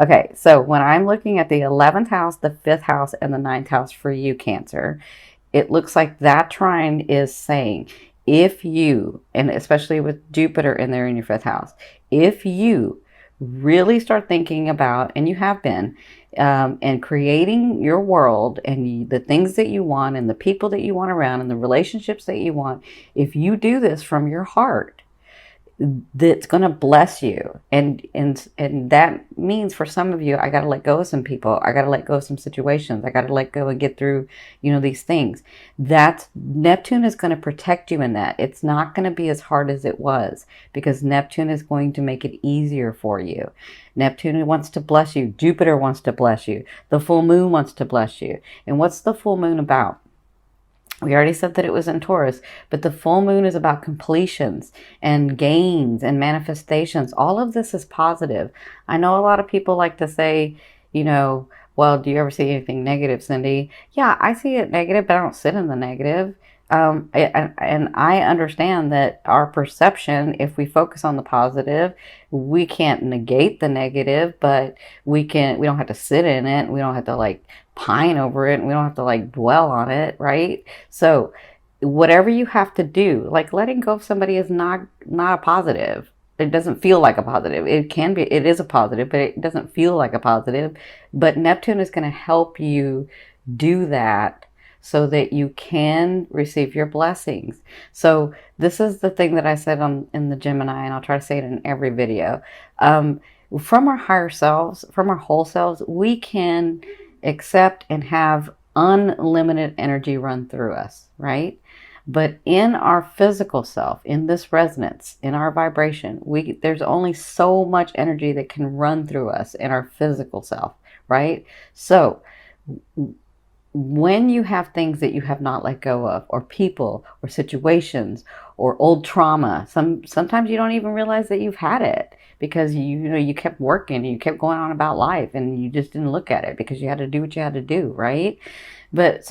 Okay, so when I'm looking at the 11th house, the 5th house, and the ninth house for you, Cancer, it looks like that trine is saying, if you, and especially with Jupiter in there in your 5th house, if you really start thinking about, and you have been, and creating your world and the things that you want and the people that you want around and the relationships that you want, if you do this from your heart, that's going to bless you. And that means for some of you, I got to let go of some people. I got to let go of some situations. I got to let go and get through, these things. That Neptune is going to protect you in that. It's not going to be as hard as it was, because Neptune is going to make it easier for you. Neptune wants to bless you. Jupiter wants to bless you. The full moon wants to bless you. And what's the full moon about? We already said that it was in Taurus, but the full moon is about completions and gains and manifestations. All of this is positive. I know a lot of people like to say, well, do you ever see anything negative, Cindy? Yeah, I see it negative, but I don't sit in the negative. And I understand that our perception, if we focus on the positive, we can't negate the negative, but we don't have to sit in it. We don't have to pine over it, and we don't have to dwell on it, right? So whatever you have to do, like letting go of somebody is not a positive. It doesn't feel like a positive. It is a positive, but it doesn't feel like a positive. But Neptune is going to help you do that so that you can receive your blessings. So this is the thing that I said in the Gemini, and I'll try to say it in every video. From our higher selves, from our whole selves, we can accept and have unlimited energy run through us, right? But in our physical self, in this resonance, in our vibration, there's only so much energy that can run through us in our physical self, right? So when you have things that you have not let go of, or people, or situations, or old trauma, sometimes you don't even realize that you've had it, because you kept working and you kept going on about life, and you just didn't look at it because you had to do what you had to do, right? But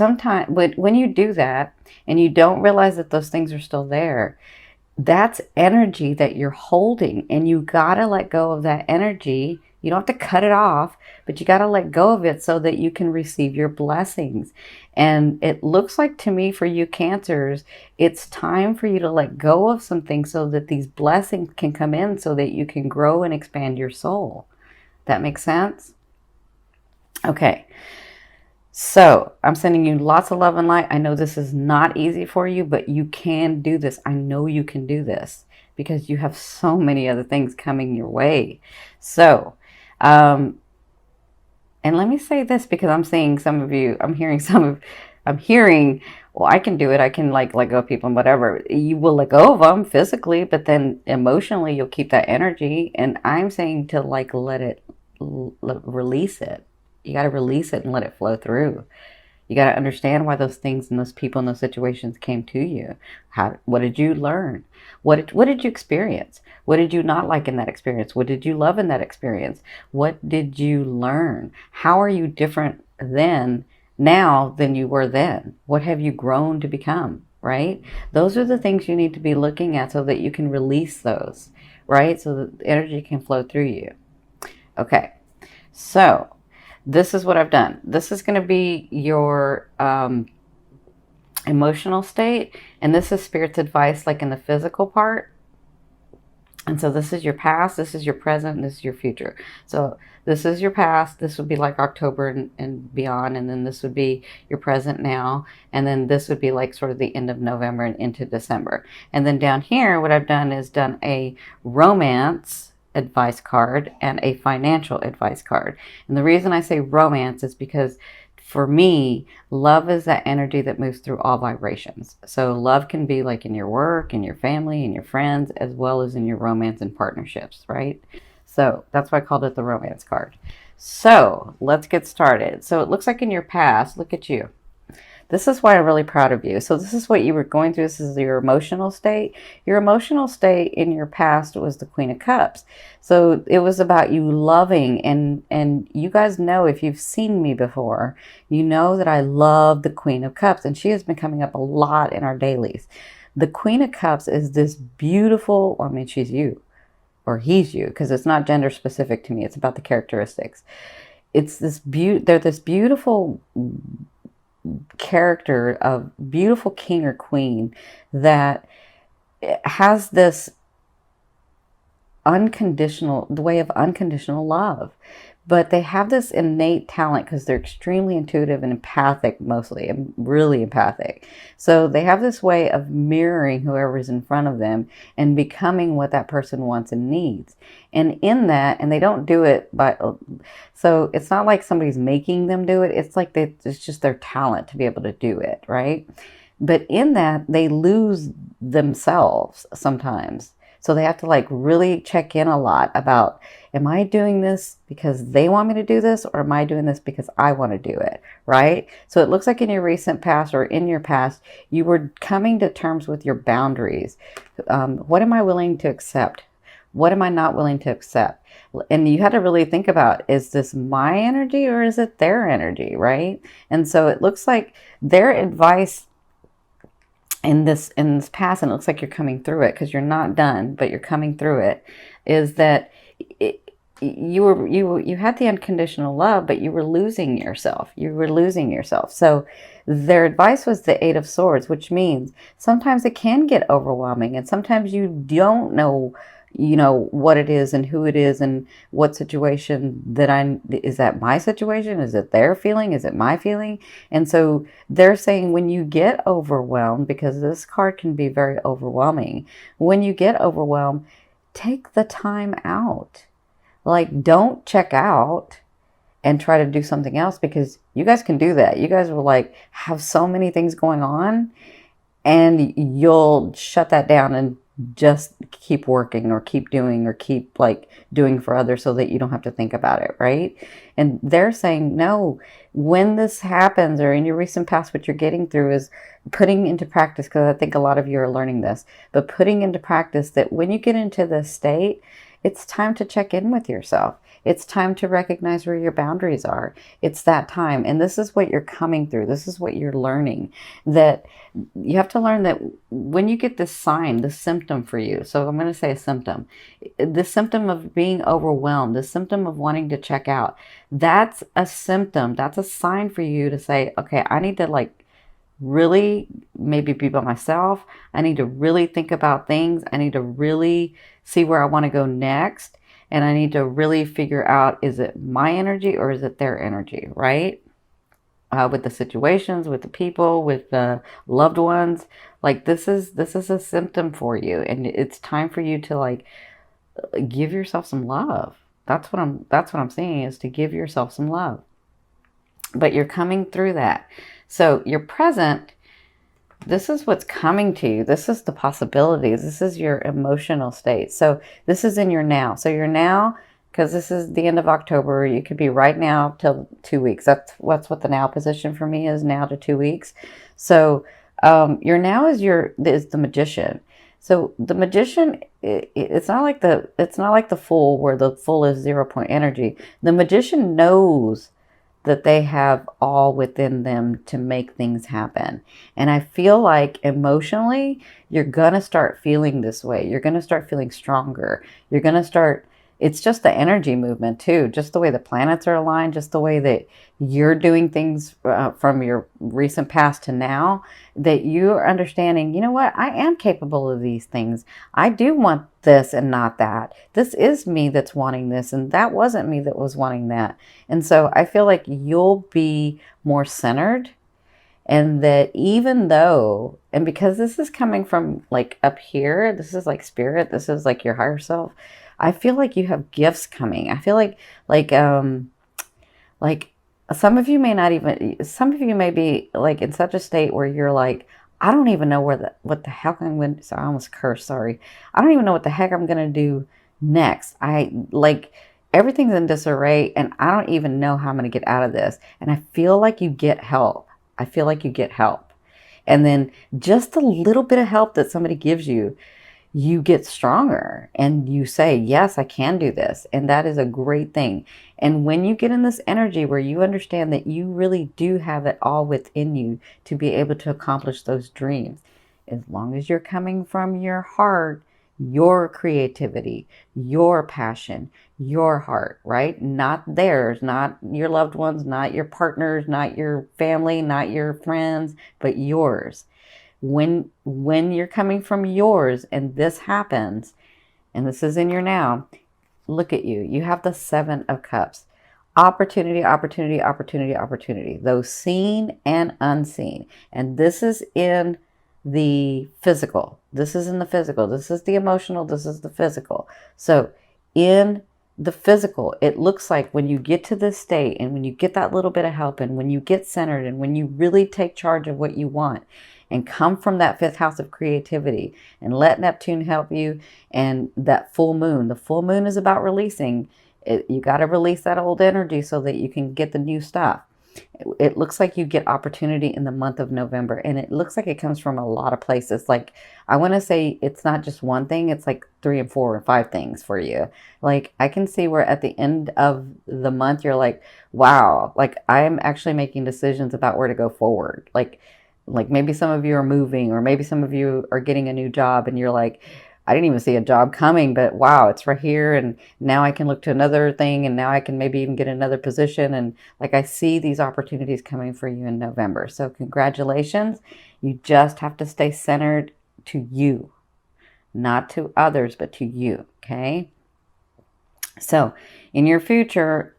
when you do that and you don't realize that those things are still there, that's energy that you're holding, and you gotta let go of that energy. You don't have to cut it off, but you got to let go of it so that you can receive your blessings. And it looks like to me, for you Cancers, it's time for you to let go of some things so that these blessings can come in, so that you can grow and expand your soul. That makes sense? Okay. So I'm sending you lots of love and light. I know this is not easy for you, but you can do this. I know you can do this because you have so many other things coming your way. So, and let me say this, because I'm seeing some of you, I'm hearing, well, I can do it. I can let go of people and whatever. You will let go of them physically, but then emotionally you'll keep that energy. And I'm saying to release it. You got to release it and let it flow through. You got to understand why those things and those people and those situations came to you. What did you learn? What did you experience? What did you not like in that experience? What did you love in that experience? What did you learn? How are you different now than you were then? What have you grown to become, right? Those are the things you need to be looking at so that you can release those, right? So that the energy can flow through you. Okay, so this is what I've done. This is going to be your emotional state, and this is Spirit's advice, like in the physical part. And so this is your past, this is your present, and this is your future. So this is your past. This would be like October and beyond, and then this would be your present now, and then this would be like sort of the end of November and into December. And then down here, what I've done is done a romance advice card and a financial advice card. And the reason I say romance is because for me, love is that energy that moves through all vibrations. So love can be like in your work, in your family, in your friends, as well as in your romance and partnerships, right? So that's why I called it the romance card. So let's get started. So it looks like in your past, look at you. This is why I'm really proud of you. So this is what you were going through. This is your emotional state. Your emotional state in your past was the Queen of Cups. So it was about you loving, and you guys know, if you've seen me before, you know that I love the Queen of Cups, and she has been coming up a lot in our dailies. The Queen of Cups is this beautiful, she's you, or he's you, because it's not gender specific to me. It's about the characteristics. It's this they're this beautiful character of beautiful king or queen that has this unconditional, the way of unconditional love. But they have this innate talent because they're extremely intuitive and empathic, mostly, and really empathic. So they have this way of mirroring whoever's in front of them and becoming what that person wants and needs. And in that, and they don't do it by, so it's not like somebody's making them do it. It's like it's just their talent to be able to do it, right? But in that, they lose themselves sometimes. So they have to like really check in a lot about, am I doing this because they want me to do this, or am I doing this because I want to do it, right? So it looks like in your recent past or in your past, you were coming to terms with your boundaries. What am I willing to accept? What am I not willing to accept? And you had to really think about, is this my energy or is it their energy, right? And so it looks like their advice in this past, and it looks like you're coming through it because you're not done, but you're coming through it, is that you had the unconditional love, but you were losing yourself. You were losing yourself. So their advice was the Eight of Swords, which means sometimes it can get overwhelming, and sometimes you don't know, what it is and who it is and what situation is that my situation? Is it their feeling? Is it my feeling? And so they're saying, when you get overwhelmed, because this card can be very overwhelming, when you get overwhelmed, take the time out. Like, don't check out and try to do something else, because you guys can do that. You guys will like have so many things going on, and you'll shut that down and just keep working or keep doing or keep like doing for others so that you don't have to think about it, right? And they're saying, no, when this happens, or in your recent past, what you're getting through is putting into practice, because I think a lot of you are learning this, but putting into practice that when you get into this state, it's time to check in with yourself. It's time to recognize where your boundaries are. It's that time. And this is what you're coming through. This is what you're learning. That you have to learn that when you get this sign, this symptom for you. So I'm going to say a symptom. The symptom of being overwhelmed, the symptom of wanting to check out. That's a symptom. That's a sign for you to say, okay, I need to like really maybe be by myself. I need to really think about things. I need to really see where I want to go next. And I need to really figure out, is it my energy or is it their energy, right? With the situations, with the people, with the loved ones. Like this is a symptom for you. And it's time for you to like give yourself some love. That's what I'm saying, is to give yourself some love. But you're coming through that. So your present, this is what's coming to you. This is the possibilities. This is your emotional state. So this is in your now. So your now, because this is the end of October, you could be right now till 2 weeks. That's what the now position for me is, now to 2 weeks. So your now is the Magician. So the Magician, it's not like the Fool, where the Fool is 0 point energy. The Magician knows that they have all within them to make things happen. And I feel like emotionally, you're going to start feeling this way. You're going to start feeling stronger. You're going to start, it's just the energy movement too, just the way the planets are aligned, just the way that you're doing things from your recent past to now, that you're understanding, you know what, I am capable of these things. I do want this and not that. This is me that's wanting this, and that wasn't me that was wanting that. And so I feel like you'll be more centered, and that even though, and because this is coming from like up here, this is like spirit, this is like your higher self, I feel like you have gifts coming. I feel like some of you may be like in such a state where you're like, I don't even know what the heck I'm going to, so I almost cursed, sorry. I don't even know what the heck I'm going to do next. I like, everything's in disarray and I don't even know how I'm going to get out of this. And I feel like you get help. I feel like you get help. And then just a little bit of help that somebody gives you, you get stronger and you say, yes, I can do this. And that is a great thing. And when you get in this energy where you understand that you really do have it all within you to be able to accomplish those dreams, as long as you're coming from your heart, your creativity, your passion, your heart, right? Not theirs, not your loved ones, not your partners, not your family, not your friends, but yours. When you're coming from yours and this happens, and this is in your now, look at you. You have the 7 of Cups. Opportunity, opportunity, opportunity, opportunity. Those seen and unseen. And this is in the physical. This is in the physical. This is the emotional. This is the physical. So in the physical, it looks like when you get to this state and when you get that little bit of help and when you get centered and when you really take charge of what you want and come from that 5th house of creativity and let Neptune help you, and that full moon. The full moon is about releasing. You got to release that old energy so that you can get the new stuff. It looks like you get opportunity in the month of November, and it looks like it comes from a lot of places. Like, I want to say it's not just one thing, it's like 3 and 4 and 5 things for you. Like, I can see where at the end of the month you're like, wow, like I'm actually making decisions about where to go forward. Like maybe some of you are moving, or maybe some of you are getting a new job and you're like, I didn't even see a job coming, but wow, it's right here. And now I can look to another thing, and now I can maybe even get another position. And like, I see these opportunities coming for you in November. So congratulations. You just have to stay centered to you, not to others, but to you. Okay. So in your future,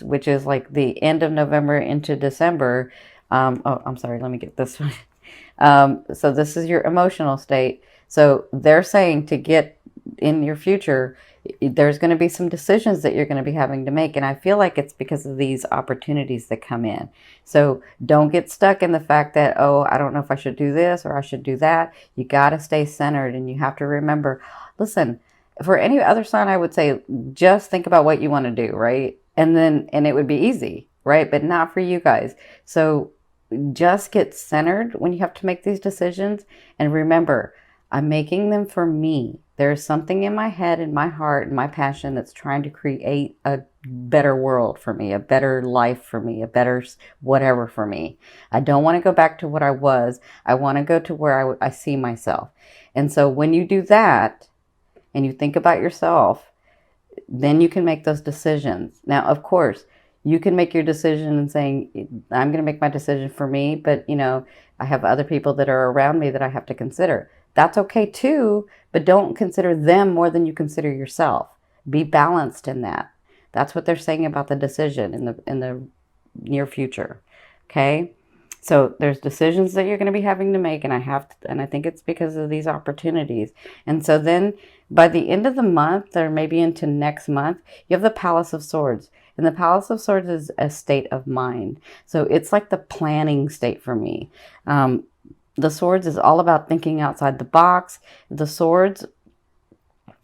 which is like the end of November into December, oh, I'm sorry, let me get this one. So this is your emotional state. So they're saying to get in your future, there's going to be some decisions that you're going to be having to make. And I feel like it's because of these opportunities that come in. So don't get stuck in the fact that, oh, I don't know if I should do this or I should do that. You got to stay centered, and you have to remember, listen, for any other sign, I would say just think about what you want to do, right? And it would be easy, right? But not for you guys. So just get centered when you have to make these decisions. And remember, I'm making them for me. There's something in my head and my heart and my passion that's trying to create a better world for me, a better life for me, a better whatever for me. I don't want to go back to what I was. I want to go to where I see myself. And so when you do that and you think about yourself, then you can make those decisions. Now, of course, you can make your decision and saying, I'm going to make my decision for me, but I have other people that are around me that I have to consider. That's okay too, but don't consider them more than you consider yourself. Be balanced in that. That's what they're saying about the decision in the near future. Okay? So there's decisions that you're going to be having to make, and I think it's because of these opportunities. And so then by the end of the month, or maybe into next month, you have the Palace of Swords. And the Palace of Swords is a state of mind. So it's like the planning state for me. The Swords is all about thinking outside the box. The Swords,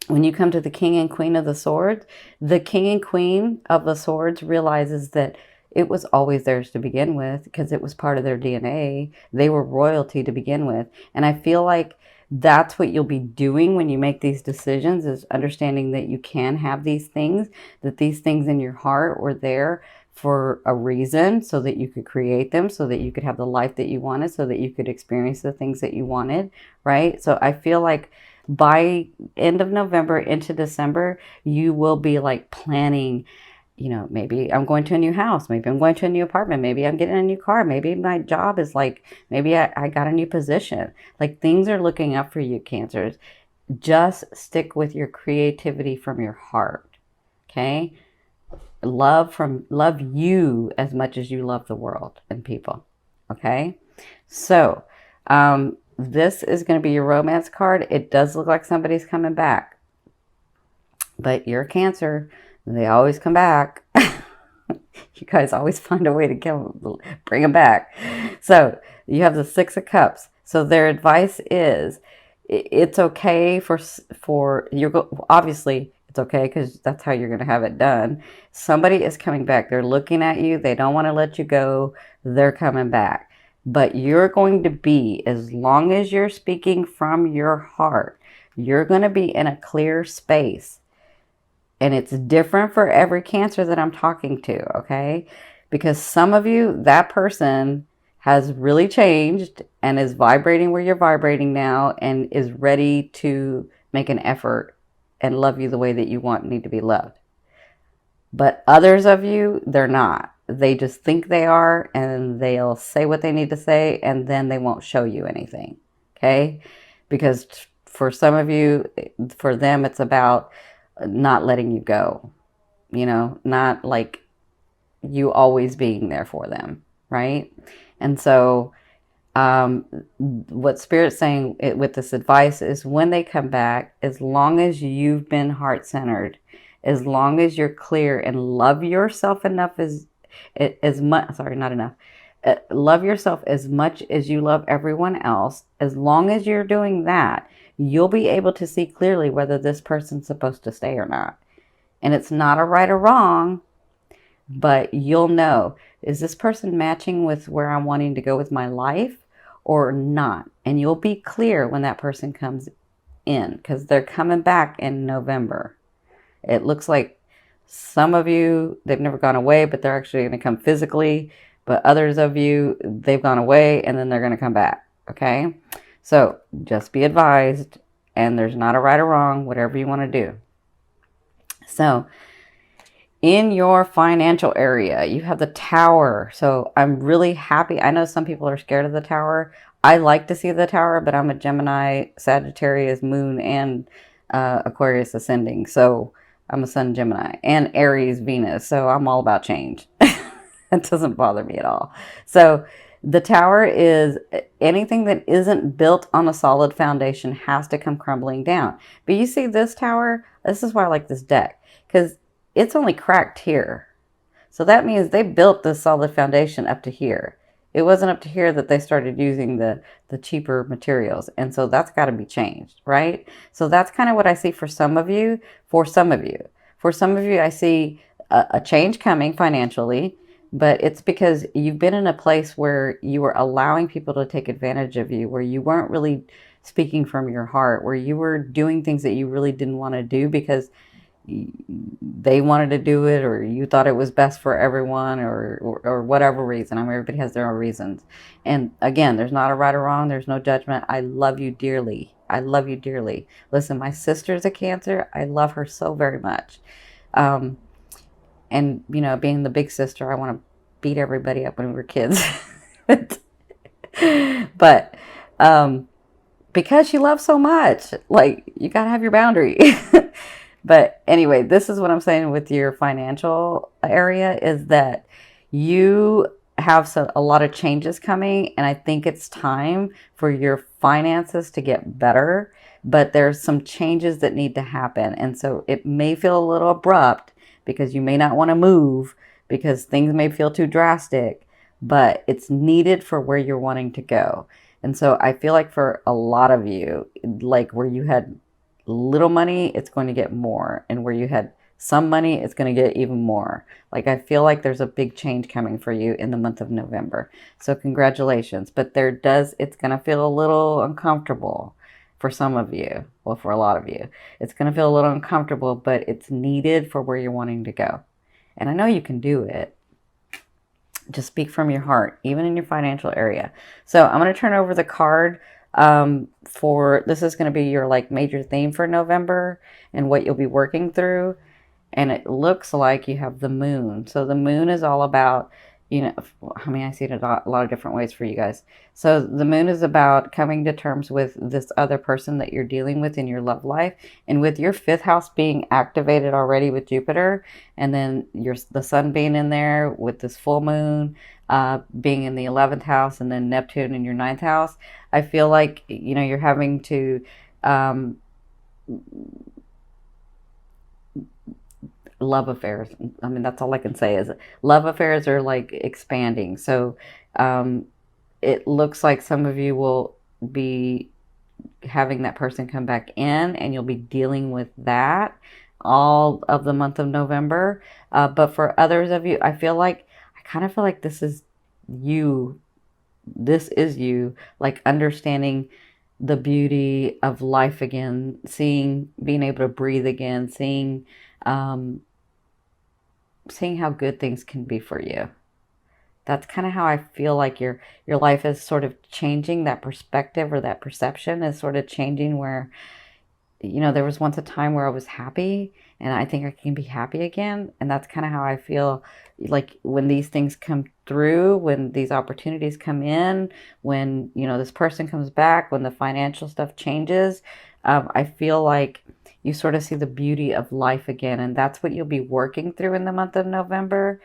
when you come to the King and Queen of the Swords, the King and Queen of the Swords realizes that it was always theirs to begin with because it was part of their DNA. They were royalty to begin with. And I feel like that's what you'll be doing when you make these decisions, is understanding that you can have these things, that these things in your heart were there for a reason, so that you could create them, so that you could have the life that you wanted, so that you could experience the things that you wanted, right? So I feel like by end of November into December, you will be like planning, maybe I'm going to a new house, maybe I'm going to a new apartment, maybe I'm getting a new car, maybe my job is like, maybe I got a new position. Like, things are looking up for you, Cancers. Just stick with your creativity from your heart, okay? Love you as much as you love the world and people, okay? So this is going to be your romance card. It does look like somebody's coming back, but you're a Cancer. They always come back. You guys always find a way to bring them back. So you have the 6 of Cups. So their advice is, it's okay for obviously it's okay because that's how you're going to have it done. Somebody is coming back. They're looking at you. They don't want to let you go. They're coming back. But you're going to be, as long as you're speaking from your heart, you're going to be in a clear space. And it's different for every Cancer that I'm talking to, okay? Because some of you, that person has really changed and is vibrating where you're vibrating now and is ready to make an effort and love you the way that you need to be loved. But others of you, they're not. They just think they are, and they'll say what they need to say, and then they won't show you anything. Okay? Because for some of you, for them, it's about not letting you go. You know, not like you always being there for them, right? And so what Spirit's saying with this advice is when they come back, as long as you've been heart-centered, as long as you're clear and love yourself enough as much, sorry, not enough, love yourself as much as you love everyone else, as long as you're doing that, you'll be able to see clearly whether this person's supposed to stay or not. And it's not a right or wrong, but you'll know, is this person matching with where I'm wanting to go with my life or not? And you'll be clear when that person comes in, because they're coming back in November. It looks like some of you, they've never gone away, but they're actually going to come physically. But others of you, they've gone away and then they're going to come back. Okay? So just be advised, and there's not a right or wrong, whatever you want to do. So in your financial area, you have the Tower. So I'm really happy. I know some people are scared of the Tower. I like to see the Tower, but I'm a Gemini, Sagittarius, Moon, and Aquarius ascending. So I'm a Sun Gemini and Aries Venus. So I'm all about change. It doesn't bother me at all. So the Tower is anything that isn't built on a solid foundation has to come crumbling down. But you see this Tower, this is why I like this deck, because it's only cracked here. So that means they built this solid foundation up to here. It wasn't up to here that they started using the cheaper materials. And so that's got to be changed, right? So that's kind of what I see for some of you. For some of you, I see a change coming financially, but it's because you've been in a place where you were allowing people to take advantage of you, where you weren't really speaking from your heart, where you were doing things that you really didn't want to do because they wanted to do it, or you thought it was best for everyone, or whatever reason. I mean, everybody has their own reasons. And again, there's not a right or wrong. There's no judgment. I love you dearly. I love you dearly. Listen, my sister's a Cancer. I love her so very much. And, you know, being the big sister, I want to beat everybody up when we were kids. But because she loves so much, like, you got to have your boundary. But anyway, this is what I'm saying with your financial area is that you have a lot of changes coming, and I think it's time for your finances to get better, but there's some changes that need to happen. And so it may feel a little abrupt because you may not want to move because things may feel too drastic, but it's needed for where you're wanting to go. And so I feel like for a lot of you, like where you had little money, it's going to get more. And where you had some money, it's going to get even more. Like, I feel like there's a big change coming for you in the month of November. So congratulations. But it's going to feel a little uncomfortable for some of you. Well, for a lot of you. It's going to feel a little uncomfortable, but it's needed for where you're wanting to go. And I know you can do it. Just speak from your heart, even in your financial area. So I'm going to turn over the card for this is going to be your like major theme for November and what you'll be working through. And it looks like you have the moon. So the moon is all about, you know, I mean, I see it a lot of different ways for you guys. So the moon is about coming to terms with this other person that you're dealing with in your love life. And with your 5th house being activated already with Jupiter, and then the sun being in there with this full moon, being in the 11th house, and then Neptune in your 9th house, I feel like, you know, you're having to love affairs. I mean, that's all I can say is love affairs are like expanding. So it looks like some of you will be having that person come back in, and you'll be dealing with that all of the month of November. But for others of you, I kind of feel like this is you. This is you, like understanding the beauty of life again, being able to breathe again, seeing how good things can be for you. That's kind of how I feel like your life is sort of changing. That perspective or that perception is sort of changing, where there was once a time where I was happy, and I think I can be happy again. And that's kind of how I feel like when these things come through, when these opportunities come in, when, this person comes back, when the financial stuff changes, I feel like you sort of see the beauty of life again. And that's what you'll be working through in the month of November.